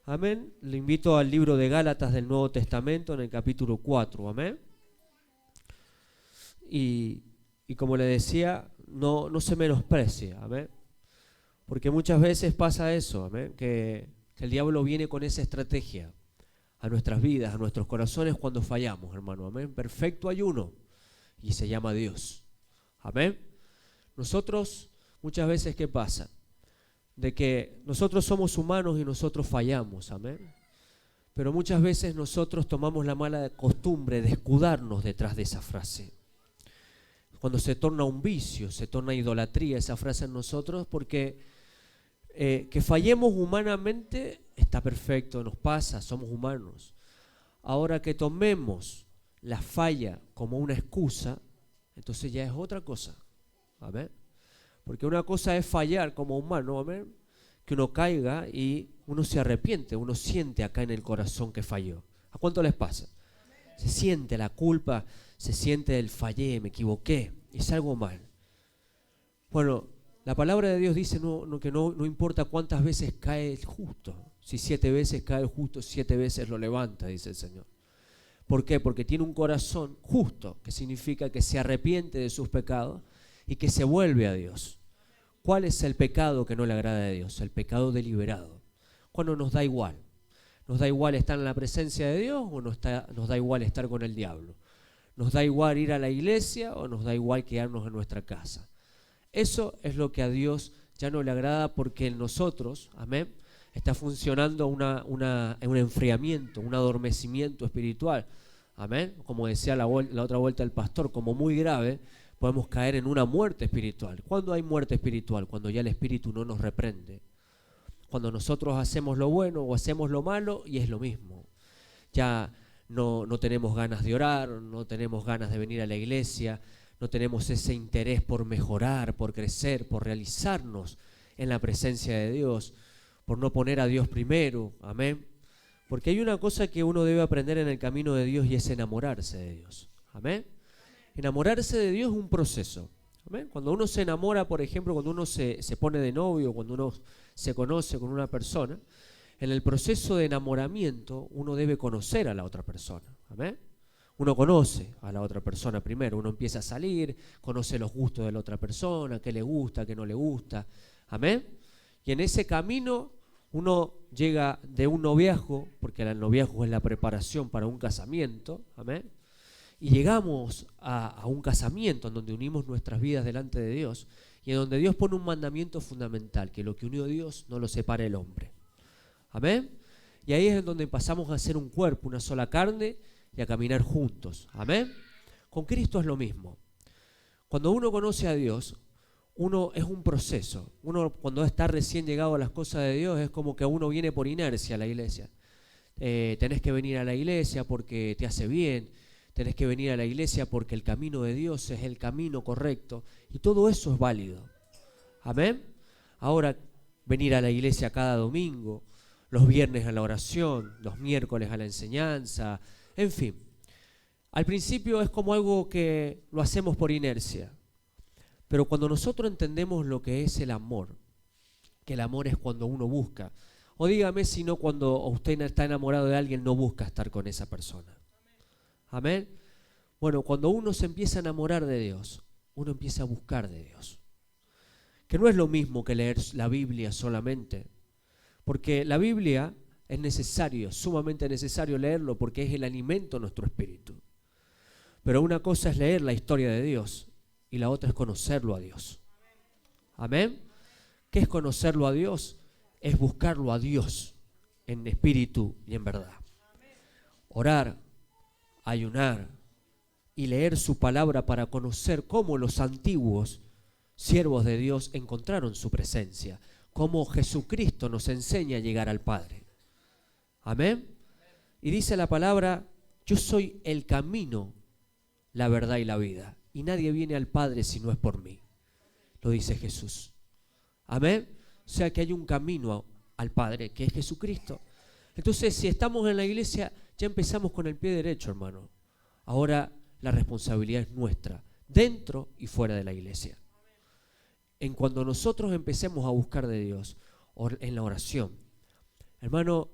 Amén. Le invito al libro de Gálatas del Nuevo Testamento en el capítulo 4. Amén. Y como le decía, no se menosprecie. Amén. Porque muchas veces pasa eso. Amén. Que el diablo viene con esa estrategia a nuestras vidas, a nuestros corazones cuando fallamos, hermano. Amén. Perfecto hay uno y se llama Dios. Amén. Nosotros, muchas veces, ¿qué pasa? De que nosotros somos humanos y nosotros fallamos, amén. Pero muchas veces nosotros tomamos la mala costumbre de escudarnos detrás de esa frase. Cuando se torna un vicio, se torna idolatría esa frase en nosotros, porque que fallemos humanamente está perfecto, nos pasa, somos humanos. Ahora que tomemos la falla como una excusa, entonces ya es otra cosa, amén. Porque una cosa es fallar como humano, amén, que uno caiga y uno se arrepiente, uno siente acá en el corazón que falló. ¿A cuánto les pasa? Se siente la culpa, se siente el fallé, me equivoqué, hice algo mal. Bueno, la palabra de Dios dice que no importa cuántas veces cae el justo. Si 7 veces cae el justo, 7 veces lo levanta, dice el Señor. ¿Por qué? Porque tiene un corazón justo, que significa que se arrepiente de sus pecados y que se vuelve a Dios. ¿Cuál es el pecado que no le agrada a Dios? El pecado deliberado. Cuando nos da igual. Nos da igual estar en la presencia de Dios o nos da igual estar con el diablo. Nos da igual ir a la iglesia o nos da igual quedarnos en nuestra casa. Eso es lo que a Dios ya no le agrada, porque en nosotros, amén, está funcionando un enfriamiento, un adormecimiento espiritual. Amén. Como decía la otra vuelta el pastor, como muy grave, podemos caer en una muerte espiritual. ¿Cuándo hay muerte espiritual? Cuando ya el Espíritu no nos reprende. Cuando nosotros hacemos lo bueno o hacemos lo malo y es lo mismo. Ya no tenemos ganas de orar, no tenemos ganas de venir a la iglesia, no tenemos ese interés por mejorar, por crecer, por realizarnos en la presencia de Dios, por no poner a Dios primero. Amén. Porque hay una cosa que uno debe aprender en el camino de Dios y es enamorarse de Dios. Amén. Enamorarse de Dios es un proceso. ¿Amén? Cuando uno se enamora, por ejemplo, cuando uno se pone de novio, cuando uno se conoce con una persona, en el proceso de enamoramiento uno debe conocer a la otra persona. ¿Amén? Uno conoce a la otra persona primero, uno empieza a salir, conoce los gustos de la otra persona, qué le gusta, qué no le gusta. ¿Amén? Y en ese camino uno llega de un noviazgo, porque el noviazgo es la preparación para un casamiento. ¿Amén? Y llegamos a un casamiento en donde unimos nuestras vidas delante de Dios y en donde Dios pone un mandamiento fundamental, que lo que unió Dios no lo separe el hombre. Amén. Y ahí es en donde pasamos a ser un cuerpo, una sola carne y a caminar juntos. Amén. Con Cristo es lo mismo. Cuando uno conoce a Dios, uno es un proceso. Uno cuando está recién llegado a las cosas de Dios es como que uno viene por inercia a la iglesia. Tenés que venir a la iglesia porque te hace bien. Tenés que venir a la iglesia porque el camino de Dios es el camino correcto. Y todo eso es válido. Amén. Ahora, venir a la iglesia cada domingo, los viernes a la oración, los miércoles a la enseñanza, en fin. Al principio es como algo que lo hacemos por inercia. Pero cuando nosotros entendemos lo que es el amor, que el amor es cuando uno busca, o dígame si no, cuando usted está enamorado de alguien no busca estar con esa persona. Amén. Bueno, cuando uno se empieza a enamorar de Dios, uno empieza a buscar de Dios. Que no es lo mismo que leer la Biblia solamente, porque la Biblia es necesario, sumamente necesario leerlo, porque es el alimento de nuestro espíritu. Pero una cosa es leer la historia de Dios y la otra es conocerlo a Dios. Amén. ¿Qué es conocerlo a Dios? Es buscarlo a Dios en espíritu y en verdad. Orar, ayunar y leer su palabra para conocer cómo los antiguos siervos de Dios encontraron su presencia, cómo Jesucristo nos enseña a llegar al Padre. Amén. Y dice la palabra: yo soy el camino, la verdad y la vida, y nadie viene al Padre si no es por mí. Lo dice Jesús. Amén. O sea que hay un camino al Padre, que es Jesucristo. Entonces, si estamos en la iglesia, ya empezamos con el pie derecho, hermano. Ahora la responsabilidad es nuestra, dentro y fuera de la iglesia. En cuando nosotros empecemos a buscar de Dios en la oración, hermano,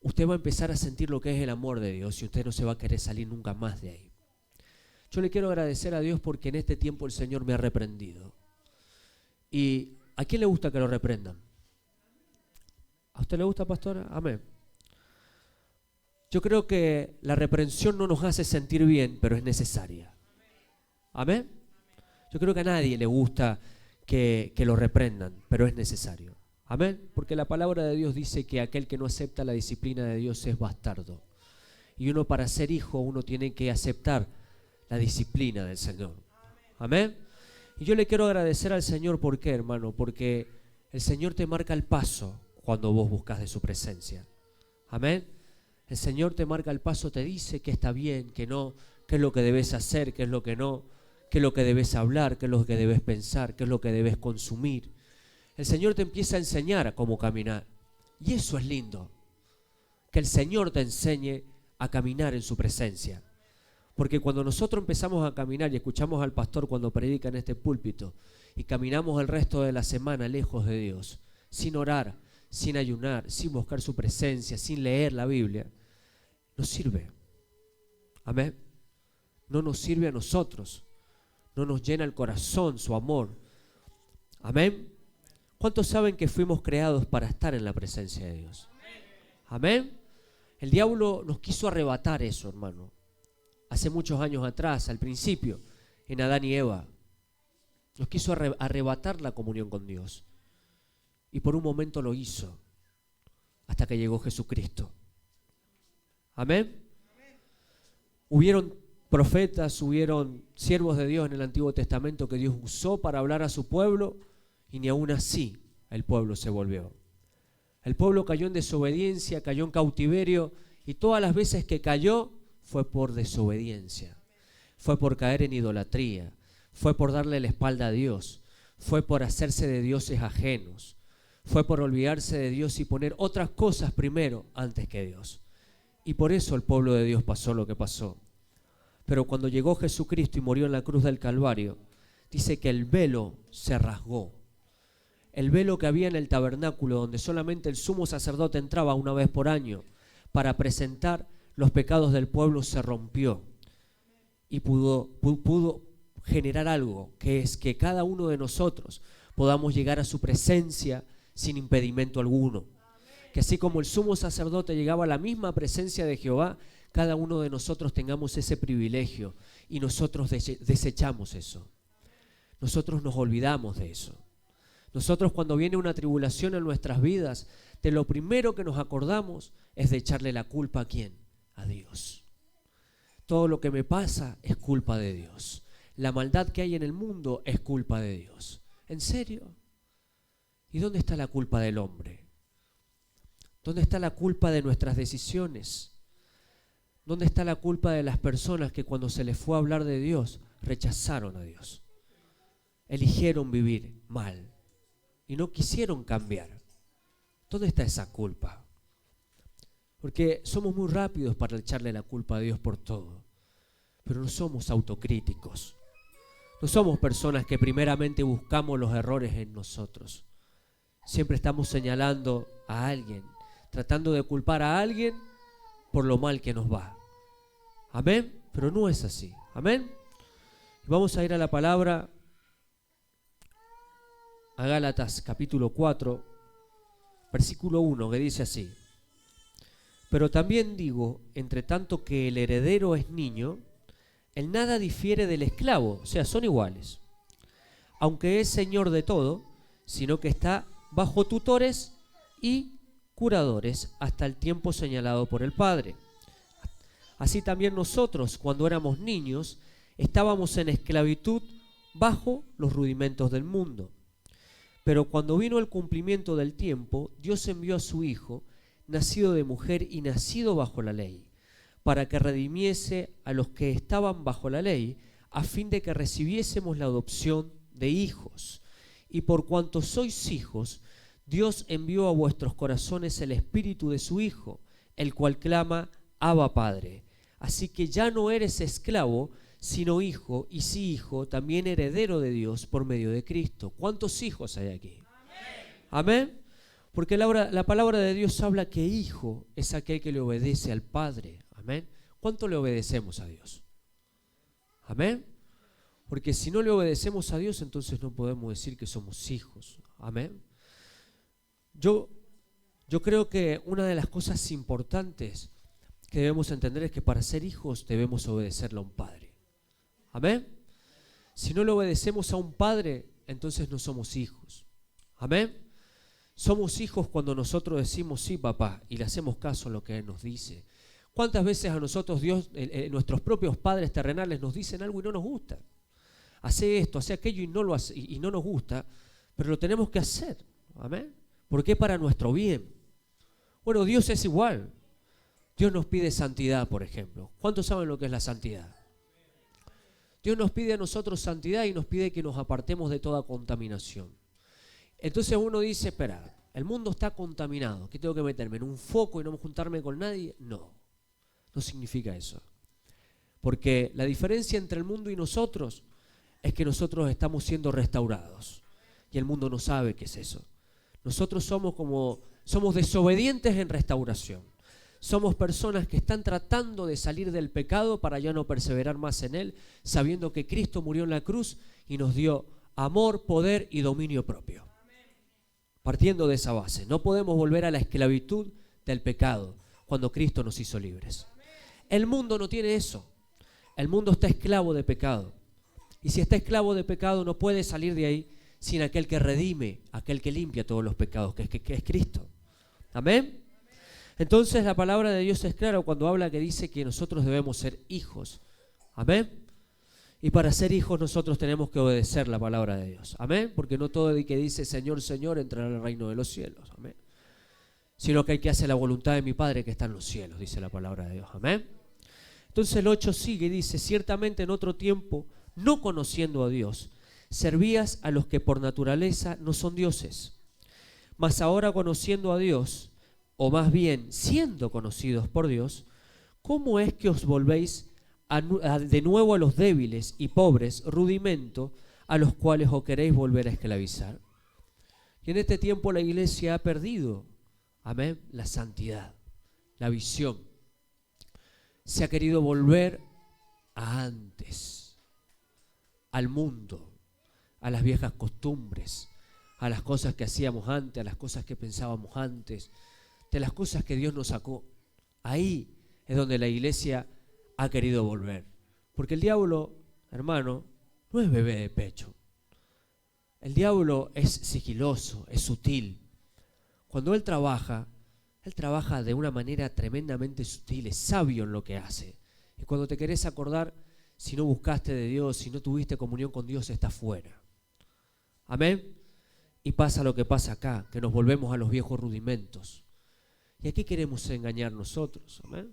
usted va a empezar a sentir lo que es el amor de Dios y usted no se va a querer salir nunca más de ahí. Yo le quiero agradecer a Dios porque en este tiempo el Señor me ha reprendido. ¿Y a quién le gusta que lo reprendan? ¿A usted le gusta, pastora? Amén. Yo creo que la reprensión no nos hace sentir bien, pero es necesaria. Amén. Yo creo que a nadie le gusta que lo reprendan, pero es necesario. Amén. Porque la palabra de Dios dice que aquel que no acepta la disciplina de Dios es bastardo. Y uno, para ser hijo, uno tiene que aceptar la disciplina del Señor. Amén. Y yo le quiero agradecer al Señor. ¿Por qué, hermano? Porque el Señor te marca el paso cuando vos buscas de su presencia. Amén. El Señor te marca el paso, te dice que está bien, que no, qué es lo que debes hacer, qué es lo que no, qué es lo que debes hablar, qué es lo que debes pensar, qué es lo que debes consumir. El Señor te empieza a enseñar a cómo caminar. Y eso es lindo, que el Señor te enseñe a caminar en su presencia. Porque cuando nosotros empezamos a caminar y escuchamos al pastor cuando predica en este púlpito y caminamos el resto de la semana lejos de Dios, sin orar, sin ayunar, sin buscar su presencia, sin leer la Biblia, no sirve. Amén. No nos sirve a nosotros. No nos llena el corazón su amor. Amén. ¿Cuántos saben que fuimos creados para estar en la presencia de Dios? Amén. El diablo nos quiso arrebatar eso, hermano. Hace muchos años atrás, al principio, en Adán y Eva, nos quiso arrebatar la comunión con Dios. Y por un momento lo hizo, hasta que llegó Jesucristo. Amén. Hubieron profetas, hubieron siervos de Dios en el Antiguo Testamento que Dios usó para hablar a su pueblo, y ni aún así el pueblo se volvió. El pueblo cayó en desobediencia, cayó en cautiverio, y todas las veces que cayó fue por desobediencia, fue por caer en idolatría, fue por darle la espalda a Dios, fue por hacerse de dioses ajenos, fue por olvidarse de Dios y poner otras cosas primero antes que Dios. Y por eso el pueblo de Dios pasó lo que pasó. Pero cuando llegó Jesucristo y murió en la cruz del Calvario, dice que el velo se rasgó. El velo que había en el tabernáculo, donde solamente el sumo sacerdote entraba una vez por año para presentar los pecados del pueblo, se rompió. Y pudo generar algo, que es que cada uno de nosotros podamos llegar a su presencia sin impedimento alguno. Que así como el sumo sacerdote llegaba a la misma presencia de Jehová, cada uno de nosotros tengamos ese privilegio, y nosotros desechamos eso. Nosotros nos olvidamos de eso. Nosotros, cuando viene una tribulación en nuestras vidas, de lo primero que nos acordamos es de echarle la culpa ¿a quién? A Dios. Todo lo que me pasa es culpa de Dios. La maldad que hay en el mundo es culpa de Dios. ¿En serio? ¿Y dónde está la culpa del hombre? ¿Dónde está la culpa de nuestras decisiones? ¿Dónde está la culpa de las personas que cuando se les fue a hablar de Dios, rechazaron a Dios? Eligieron vivir mal y no quisieron cambiar. ¿Dónde está esa culpa? Porque somos muy rápidos para echarle la culpa a Dios por todo, pero no somos autocríticos. No somos personas que primeramente buscamos los errores en nosotros. Siempre estamos señalando a alguien, tratando de culpar a alguien por lo mal que nos va. Amén, pero no es así. Amén. Vamos a ir a la palabra, a Gálatas capítulo 4, versículo 1, que dice así: pero también digo, entre tanto que el heredero es niño, en nada difiere del esclavo, o sea, son iguales, aunque es señor de todo, sino que está bajo tutores y curadores hasta el tiempo señalado por el Padre. Así también nosotros, cuando éramos niños, estábamos en esclavitud bajo los rudimentos del mundo. Pero cuando vino el cumplimiento del tiempo, Dios envió a su Hijo, nacido de mujer y nacido bajo la ley, para que redimiese a los que estaban bajo la ley, a fin de que recibiésemos la adopción de hijos. Y por cuanto sois hijos, Dios envió a vuestros corazones el Espíritu de su Hijo, el cual clama, Abba Padre. Así que ya no eres esclavo, sino hijo, y si hijo, también heredero de Dios por medio de Cristo. ¿Cuántos hijos hay aquí? Amén. Porque la palabra de Dios habla que hijo es aquel que le obedece al Padre. Amén. ¿Cuánto le obedecemos a Dios? Amén. Porque si no le obedecemos a Dios, entonces no podemos decir que somos hijos. Amén. Yo creo que una de las cosas importantes que debemos entender es que para ser hijos debemos obedecerle a un padre. Amén. Si no le obedecemos a un padre, entonces no somos hijos. Amén. Somos hijos cuando nosotros decimos sí, papá, y le hacemos caso a lo que Él nos dice. ¿Cuántas veces a nosotros Dios, nuestros propios padres terrenales nos dicen algo y no nos gusta? Hace esto, hace aquello y no nos gusta, pero lo tenemos que hacer. Amén. Porque es para nuestro bien. Bueno, Dios es igual. Dios nos pide santidad, por ejemplo. ¿Cuántos saben lo que es la santidad? Dios nos pide a nosotros santidad y nos pide que nos apartemos de toda contaminación. Entonces uno dice, espera, el mundo está contaminado. ¿Qué tengo que meterme? ¿En un foco y no juntarme con nadie? No, no significa eso. Porque la diferencia entre el mundo y nosotros es que nosotros estamos siendo restaurados. Y el mundo no sabe qué es eso. Nosotros somos desobedientes en restauración. Somos personas que están tratando de salir del pecado para ya no perseverar más en él, sabiendo que Cristo murió en la cruz y nos dio amor, poder y dominio propio. Partiendo de esa base, no podemos volver a la esclavitud del pecado cuando Cristo nos hizo libres. El mundo no tiene eso. El mundo está esclavo de pecado. Y si está esclavo de pecado no puede salir de ahí sin aquel que redime, aquel que limpia todos los pecados, que es Cristo. Amén. Entonces la palabra de Dios es clara cuando habla que dice que nosotros debemos ser hijos. Amén. Y para ser hijos nosotros tenemos que obedecer la palabra de Dios. Amén. Porque no todo el que dice Señor, Señor entrará al reino de los cielos. Amén. Sino que el que hace la voluntad de mi Padre que está en los cielos, dice la palabra de Dios. Amén. Entonces el 8 sigue y dice, ciertamente en otro tiempo, no conociendo a Dios, servías a los que por naturaleza no son dioses. Mas ahora conociendo a Dios, o más bien siendo conocidos por Dios, ¿cómo es que os volvéis de nuevo a los débiles y pobres rudimento a los cuales os queréis volver a esclavizar? Y en este tiempo la iglesia ha perdido, amén, la santidad, la visión. Se ha querido volver a antes, al mundo, a las viejas costumbres, a las cosas que hacíamos antes, a las cosas que pensábamos antes, de las cosas que Dios nos sacó. Ahí es donde la iglesia ha querido volver. Porque el diablo, hermano, no es bebé de pecho. El diablo es sigiloso, es sutil. Cuando él trabaja de una manera tremendamente sutil, es sabio en lo que hace. Y cuando te querés acordar, si no buscaste de Dios, si no tuviste comunión con Dios, estás fuera. Amén. Y pasa lo que pasa acá, que nos volvemos a los viejos rudimentos. ¿Y a qué queremos engañar nosotros? ¿Amén?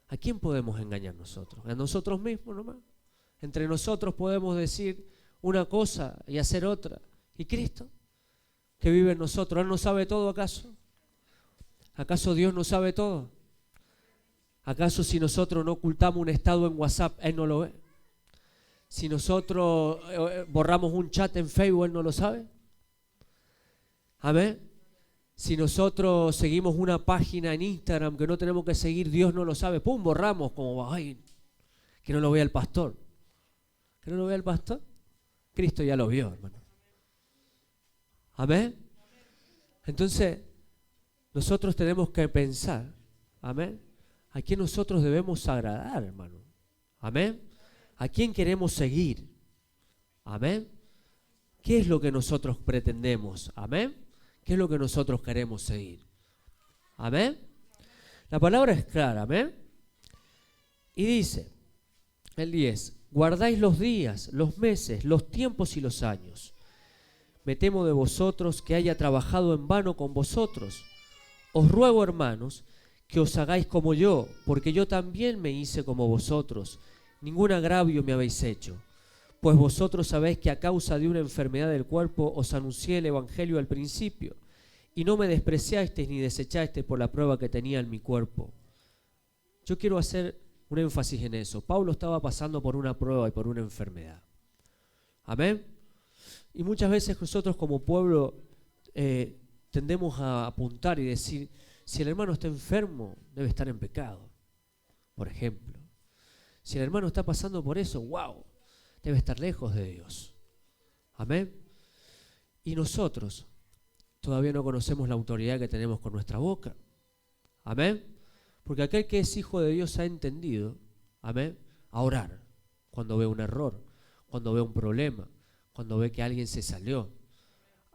¿A quién podemos engañar nosotros? ¿A nosotros mismos nomás? Entre nosotros podemos decir una cosa y hacer otra. ¿Y Cristo? Que vive en nosotros, ¿Él no sabe todo acaso? ¿Acaso Dios no sabe todo? ¿Acaso si nosotros no ocultamos un estado en WhatsApp, Él no lo ve? Si nosotros borramos un chat en Facebook, ¿Él no lo sabe? Amén. Si nosotros seguimos una página en Instagram que no tenemos que seguir, Dios no lo sabe. ¡Pum! Borramos como, ay, que no lo vea el pastor. ¿Que no lo vea el pastor? Cristo ya lo vio, hermano. Amén. Entonces, nosotros tenemos que pensar, amén, a quién nosotros debemos agradar, hermano. Amén. ¿A quién queremos seguir? Amén. ¿Qué es lo que nosotros pretendemos? Amén. ¿Qué es lo que nosotros queremos seguir? Amén. La palabra es clara, amén. Y dice, el 10, guardáis los días, los meses, los tiempos y los años. Me temo de vosotros que haya trabajado en vano con vosotros. Os ruego, hermanos, que os hagáis como yo, porque yo también me hice como vosotros. Ningún agravio me habéis hecho. Pues vosotros sabéis que a causa de una enfermedad del cuerpo os anuncié el evangelio al principio, y no me despreciasteis ni desechasteis por la prueba que tenía en mi cuerpo. Yo quiero hacer un énfasis en eso. Pablo estaba pasando por una prueba y por una enfermedad. Amén. Y muchas veces nosotros como pueblo tendemos a apuntar y decir, si el hermano está enfermo, debe estar en pecado, por ejemplo. Si el hermano está pasando por eso, wow, debe estar lejos de Dios. Amén. Y nosotros todavía no conocemos la autoridad que tenemos con nuestra boca. Amén. Porque aquel que es hijo de Dios ha entendido, amén, a orar cuando ve un error, cuando ve un problema, cuando ve que alguien se salió.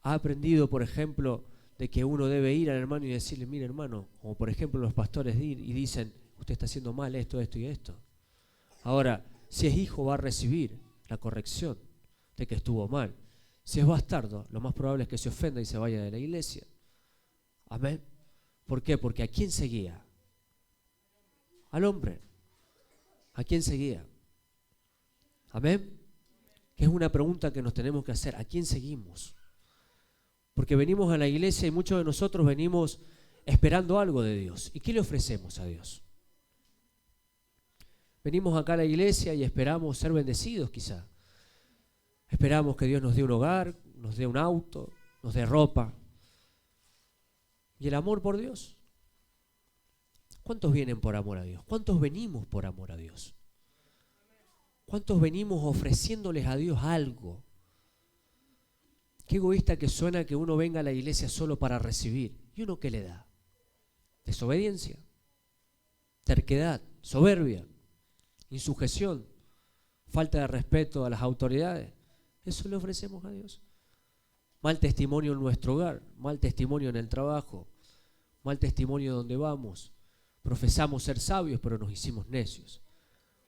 Ha aprendido, por ejemplo, de que uno debe ir al hermano y decirle, mire hermano, como por ejemplo los pastores y dicen, usted está haciendo mal esto, esto y esto. Ahora, si es hijo va a recibir la corrección de que estuvo mal. Si es bastardo, lo más probable es que se ofenda y se vaya de la iglesia. Amén. ¿Por qué? Porque ¿a quién seguía? Al hombre. ¿A quién seguía? Amén. Que es una pregunta que nos tenemos que hacer. ¿A quién seguimos? Porque venimos a la iglesia y muchos de nosotros venimos esperando algo de Dios. ¿Y qué le ofrecemos a Dios? Venimos acá a la iglesia y esperamos ser bendecidos quizá. Esperamos que Dios nos dé un hogar, nos dé un auto, nos dé ropa. ¿Y el amor por Dios? ¿Cuántos vienen por amor a Dios? ¿Cuántos venimos por amor a Dios? ¿Cuántos venimos ofreciéndoles a Dios algo? Qué egoísta que suena que uno venga a la iglesia solo para recibir. ¿Y uno qué le da? Desobediencia, terquedad, soberbia, insujeción, falta de respeto a las autoridades. Eso le ofrecemos a Dios. Mal testimonio en nuestro hogar, mal testimonio en el trabajo, mal testimonio donde vamos. Profesamos ser sabios, pero nos hicimos necios.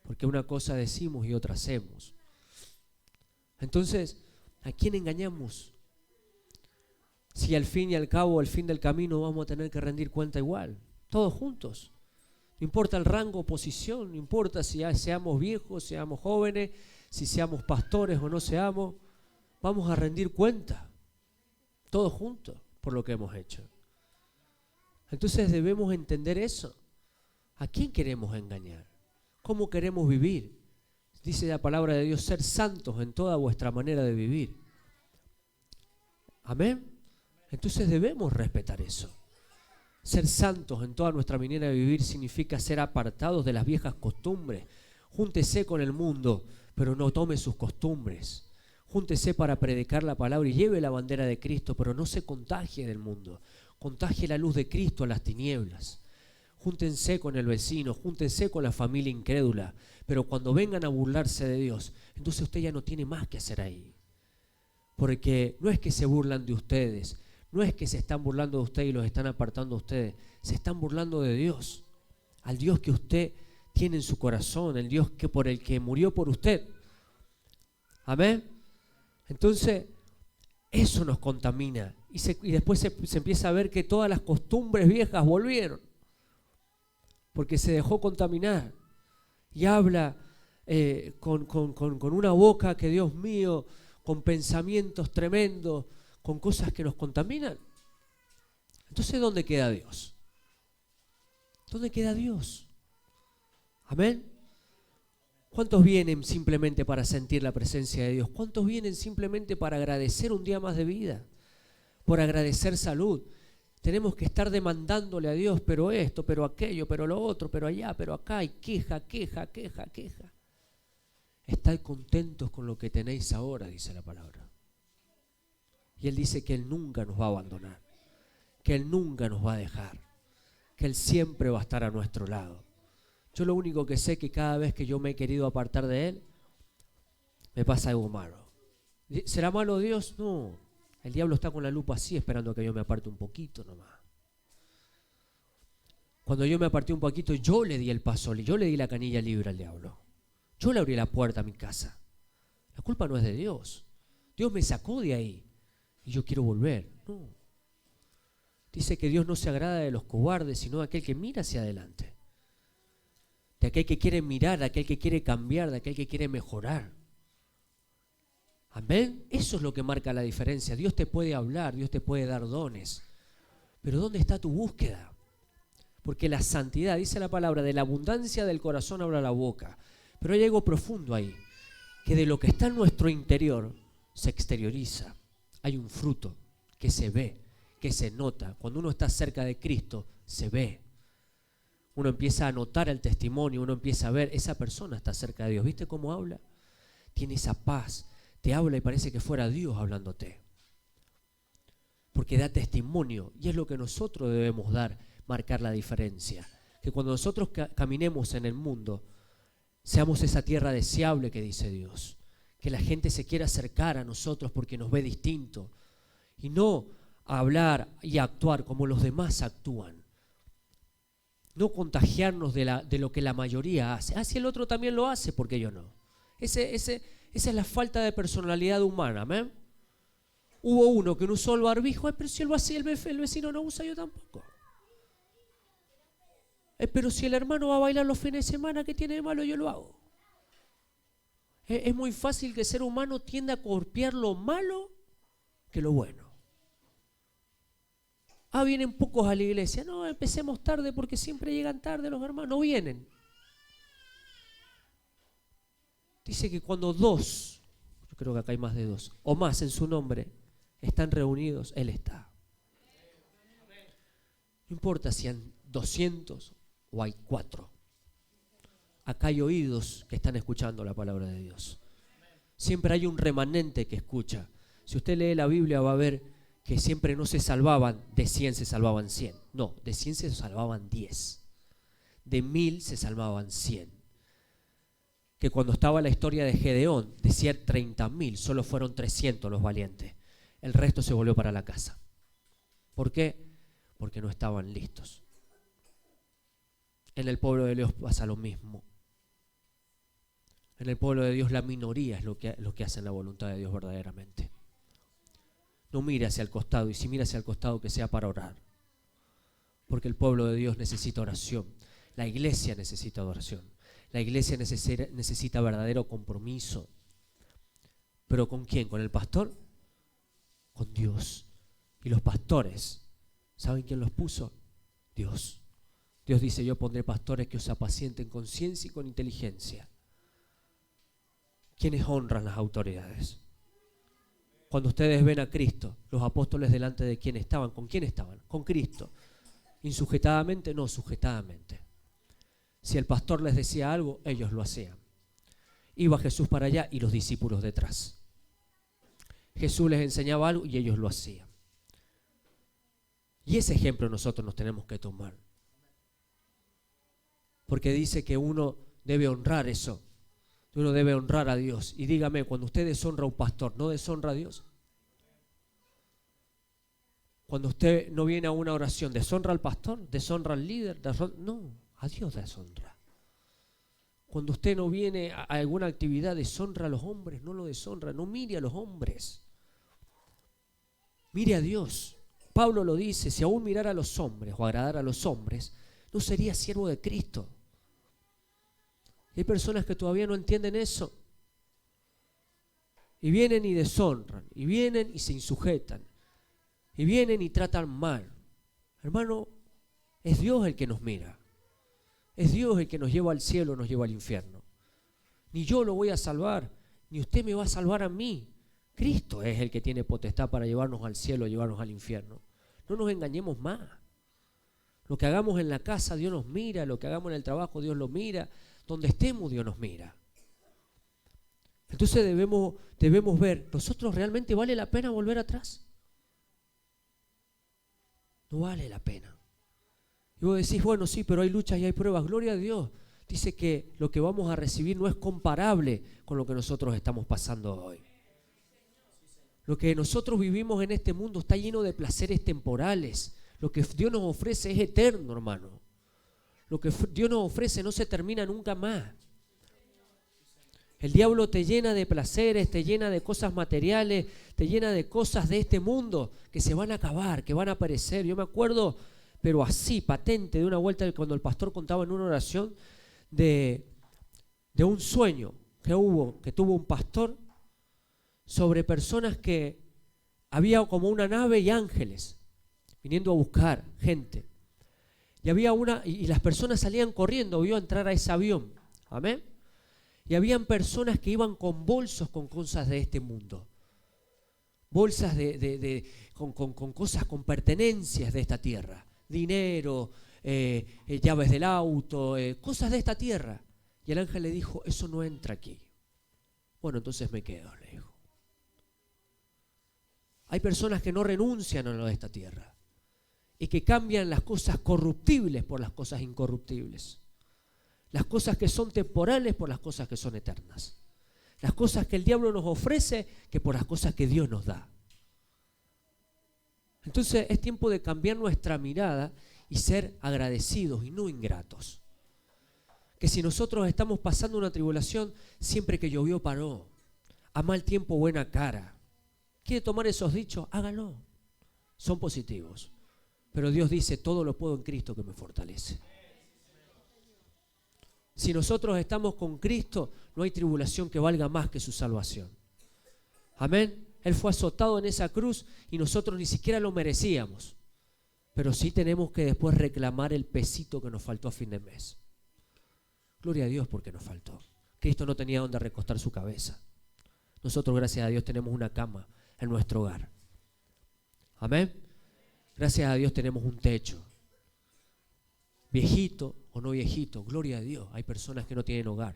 Porque una cosa decimos y otra hacemos. Entonces, ¿a quién engañamos? Si al fin y al cabo, al fin del camino, vamos a tener que rendir cuenta igual, todos juntos. No importa el rango o posición, no importa si seamos viejos, seamos jóvenes, si seamos pastores o no seamos, vamos a rendir cuenta, todos juntos, por lo que hemos hecho. Entonces debemos entender eso. ¿A quién queremos engañar? ¿Cómo queremos vivir? Dice la palabra de Dios, ser santos en toda vuestra manera de vivir. Amén. Entonces debemos respetar eso. Ser santos en toda nuestra manera de vivir significa ser apartados de las viejas costumbres. Júntese con el mundo, pero no tome sus costumbres. Júntese para predicar la palabra y lleve la bandera de Cristo, pero no se contagie del mundo. Contagie la luz de Cristo a las tinieblas. Júntense con el vecino, júntense con la familia incrédula, pero cuando vengan a burlarse de Dios, entonces usted ya no tiene más que hacer ahí. Porque no es que se burlan de ustedes, no es que se están burlando de ustedes y los están apartando a ustedes, se están burlando de Dios, al Dios que usted tiene en su corazón, el Dios que por el que murió por usted. Amén. Entonces, eso nos contamina y después se empieza a ver que todas las costumbres viejas volvieron, porque se dejó contaminar y habla con una boca que, Dios mío, con pensamientos tremendos, con cosas que nos contaminan. Entonces, ¿dónde queda Dios? ¿Dónde queda Dios? Amén. ¿Cuántos vienen simplemente para sentir la presencia de Dios? ¿Cuántos vienen simplemente para agradecer un día más de vida? Por agradecer salud. Tenemos que estar demandándole a Dios, pero esto, pero aquello, pero lo otro, pero allá, pero acá, y queja. Estad contentos con lo que tenéis ahora, dice la palabra. Y Él dice que Él nunca nos va a abandonar, que Él nunca nos va a dejar, que Él siempre va a estar a nuestro lado. Yo lo único que sé es que cada vez que yo me he querido apartar de Él, me pasa algo malo. ¿Será malo Dios? No. El diablo está con la lupa así esperando a que yo me aparte un poquito nomás. Cuando yo me aparté un poquito, yo le di el paso, yo le di la canilla libre al diablo. Yo le abrí la puerta a mi casa. La culpa no es de Dios. Dios me sacó de ahí y yo quiero volver. No. Dice que Dios no se agrada de los cobardes, sino de aquel que mira hacia adelante. De aquel que quiere mirar, de aquel que quiere cambiar, de aquel que quiere mejorar. Amén. Eso es lo que marca la diferencia. Dios te puede hablar, Dios te puede dar dones. Pero ¿dónde está tu búsqueda? Porque la santidad, dice la palabra, de la abundancia del corazón habla la boca. Pero hay algo profundo ahí, que de lo que está en nuestro interior se exterioriza. Hay un fruto que se ve, que se nota. Cuando uno está cerca de Cristo, se ve. Uno empieza a notar el testimonio, uno empieza a ver, esa persona está cerca de Dios. ¿Viste cómo habla? Tiene esa paz, te habla y parece que fuera Dios hablándote. Porque da testimonio y es lo que nosotros debemos dar, marcar la diferencia. Que cuando nosotros caminemos en el mundo, seamos esa tierra deseable que dice Dios. Que la gente se quiera acercar a nosotros porque nos ve distinto. Y no hablar y actuar como los demás actúan. No contagiarnos de lo que la mayoría hace. Ah, si el otro también lo hace, ¿por qué yo no? Esa es la falta de personalidad humana, ¿amén? Hubo uno que no usó el barbijo, pero si él lo hacía, el vecino no usa, yo tampoco. Pero si el hermano va a bailar los fines de semana, ¿qué tiene de malo? Yo lo hago. Es muy fácil que el ser humano tienda a copiar lo malo que lo bueno. Ah, vienen pocos a la iglesia. No, empecemos tarde porque siempre llegan tarde los hermanos. No vienen. Dice que cuando dos, yo creo que acá hay más de dos, o más en su nombre, están reunidos, Él está. No importa si han 200 o hay 4. Acá hay oídos que están escuchando la palabra de Dios. Siempre hay un remanente que escucha. Si usted lee la Biblia va a ver que siempre no se salvaban, de 100 se salvaban 100. No, de 100 se salvaban 10. De 1000 se salvaban 100. Que cuando estaba la historia de Gedeón, decía 30.000, solo fueron 300 los valientes. El resto se volvió para la casa. ¿Por qué? Porque no estaban listos. En el pueblo de Dios pasa lo mismo. En el pueblo de Dios la minoría es lo que hace la voluntad de Dios verdaderamente. No mire hacia el costado, y si mira hacia el costado que sea para orar. Porque el pueblo de Dios necesita oración. La iglesia necesita oración. La iglesia necesita verdadero compromiso. ¿Pero con quién? ¿Con el pastor? Con Dios. Y los pastores, ¿saben quién los puso? Dios. Dios dice, yo pondré pastores que os apacienten con ciencia y con inteligencia. ¿Quiénes honran las autoridades? Cuando ustedes ven a Cristo, los apóstoles delante de quién estaban, ¿con quién estaban? Con Cristo. ¿Insujetadamente? No, sujetadamente. Si el pastor les decía algo, ellos lo hacían. Iba Jesús para allá y los discípulos detrás. Jesús les enseñaba algo y ellos lo hacían. Y ese ejemplo nosotros nos tenemos que tomar. Porque dice que uno debe honrar eso. Uno debe honrar a Dios. Y dígame, cuando usted deshonra a un pastor, ¿no deshonra a Dios? Cuando usted no viene a una oración, ¿deshonra al pastor? ¿Deshonra al líder? No, a Dios deshonra. Cuando usted no viene a alguna actividad, deshonra a los hombres, no lo deshonra. No mire a los hombres. Mire a Dios. Pablo lo dice, si aún mirara a los hombres o agradar a los hombres, no sería siervo de Cristo. Hay personas que todavía no entienden eso. Y vienen y deshonran. Y vienen y se insujetan. Y vienen y tratan mal. Hermano, es Dios el que nos mira. Es Dios el que nos lleva al cielo, nos lleva al infierno. Ni yo lo voy a salvar, ni usted me va a salvar a mí. Cristo es el que tiene potestad para llevarnos al cielo, llevarnos al infierno. No nos engañemos más. Lo que hagamos en la casa, Dios nos mira. Lo que hagamos en el trabajo, Dios lo mira. Donde estemos, Dios nos mira. Entonces debemos ver, ¿nosotros realmente vale la pena volver atrás? No vale la pena. Y vos decís, bueno, sí, pero hay luchas y hay pruebas. Gloria a Dios. Dice que lo que vamos a recibir no es comparable con lo que nosotros estamos pasando hoy. Lo que nosotros vivimos en este mundo está lleno de placeres temporales. Lo que Dios nos ofrece es eterno, hermano. Lo que Dios nos ofrece no se termina nunca más. El diablo te llena de placeres, te llena de cosas materiales, te llena de cosas de este mundo que se van a acabar, que van a perecer. Yo me acuerdo, pero así, patente, de una vuelta cuando el pastor contaba en una oración de un sueño que tuvo un pastor sobre personas que había como una nave y ángeles viniendo a buscar gente. Y había y las personas salían corriendo, vio entrar a ese avión. Amén. Y habían personas que iban con bolsos con cosas de este mundo. bolsas con cosas, con pertenencias de esta tierra, dinero, llaves del auto, cosas de esta tierra. Y el ángel le dijo, eso no entra aquí. Bueno, entonces me quedo, le dijo. Hay personas que no renuncian a lo de esta tierra y que cambian las cosas corruptibles por las cosas incorruptibles. Las cosas que son temporales por las cosas que son eternas. Las cosas que el diablo nos ofrece que por las cosas que Dios nos da. Entonces es tiempo de cambiar nuestra mirada y ser agradecidos y no ingratos. Que si nosotros estamos pasando una tribulación, siempre que llovió paró. A mal tiempo buena cara. ¿Quiere tomar esos dichos? Hágalo. Son positivos. Pero Dios dice, todo lo puedo en Cristo que me fortalece. Si nosotros estamos con Cristo, no hay tribulación que valga más que su salvación. Amén. Él fue azotado en esa cruz y nosotros ni siquiera lo merecíamos. Pero sí tenemos que después reclamar el pesito que nos faltó a fin de mes. Gloria a Dios porque nos faltó. Cristo no tenía donde recostar su cabeza. Nosotros, gracias a Dios, tenemos una cama en nuestro hogar. Amén. Gracias a Dios tenemos un techo. Viejito o no viejito, gloria a Dios. Hay personas que no tienen hogar.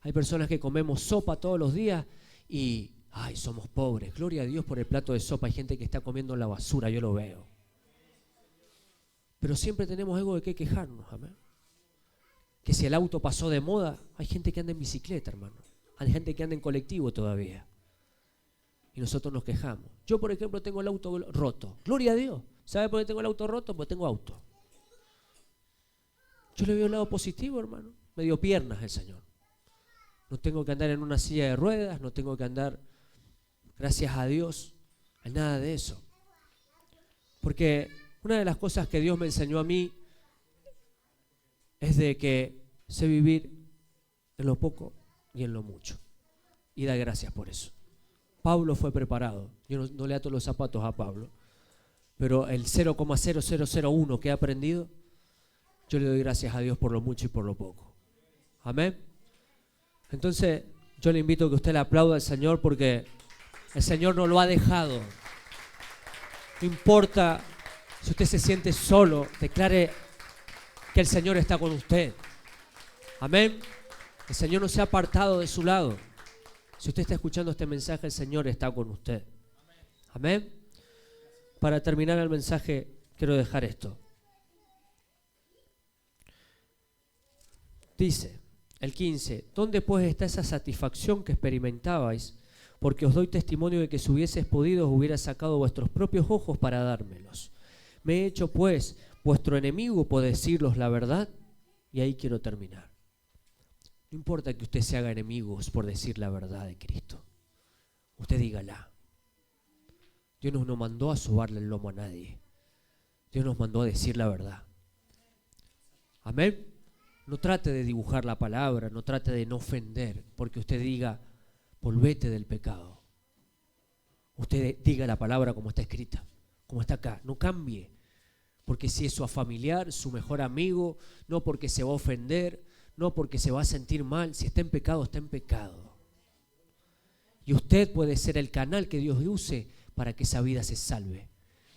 Hay personas que comemos sopa todos los días y somos pobres. Gloria a Dios por el plato de sopa. Hay gente que está comiendo en la basura, yo lo veo. Pero siempre tenemos algo de qué quejarnos, amén. Que si el auto pasó de moda, hay gente que anda en bicicleta, hermano. Hay gente que anda en colectivo todavía. Y nosotros nos quejamos. Yo, por ejemplo, tengo el auto roto. Gloria a Dios. ¿Sabe por qué tengo el auto roto? Porque tengo auto. Yo le veo el lado positivo, hermano. Me dio piernas el Señor. No tengo que andar en una silla de ruedas, no tengo que andar, gracias a Dios, en nada de eso. Porque una de las cosas que Dios me enseñó a mí es de que sé vivir en lo poco y en lo mucho. Y da gracias por eso. Pablo fue preparado. Yo no le ato los zapatos a Pablo. Pero el 0,0001 que he aprendido, yo le doy gracias a Dios por lo mucho y por lo poco. Amén. Entonces, yo le invito a que usted le aplaude al Señor porque el Señor no lo ha dejado. No importa si usted se siente solo, declare que el Señor está con usted. Amén. El Señor no se ha apartado de su lado. Si usted está escuchando este mensaje, el Señor está con usted. Amén. Para terminar el mensaje, quiero dejar esto. Dice el 15, ¿dónde pues está esa satisfacción que experimentabais? Porque os doy testimonio de que si hubieses podido, os hubiera sacado vuestros propios ojos para dármelos. Me he hecho pues vuestro enemigo por deciros la verdad. Y ahí quiero terminar. No importa que usted se haga enemigos por decir la verdad de Cristo. Usted dígala. Dios no nos mandó a sobarle el lomo a nadie. Dios nos mandó a decir la verdad. Amén. No trate de dibujar la palabra, no trate de no ofender, porque usted diga, volvete del pecado. Usted diga la palabra como está escrita, como está acá. No cambie, porque si es su familiar, su mejor amigo, no porque se va a ofender, no porque se va a sentir mal. Si está en pecado, está en pecado. Y usted puede ser el canal que Dios use para que esa vida se salve.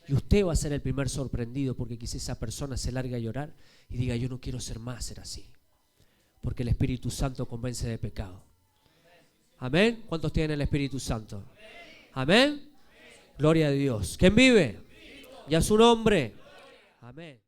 Y usted va a ser el primer sorprendido porque quizás esa persona se largue a llorar y diga, yo no quiero ser más, ser así. Porque el Espíritu Santo convence de pecado. Amén. ¿Cuántos tienen el Espíritu Santo? Amén. Gloria a Dios. ¿Quién vive? Y a su nombre. Amén.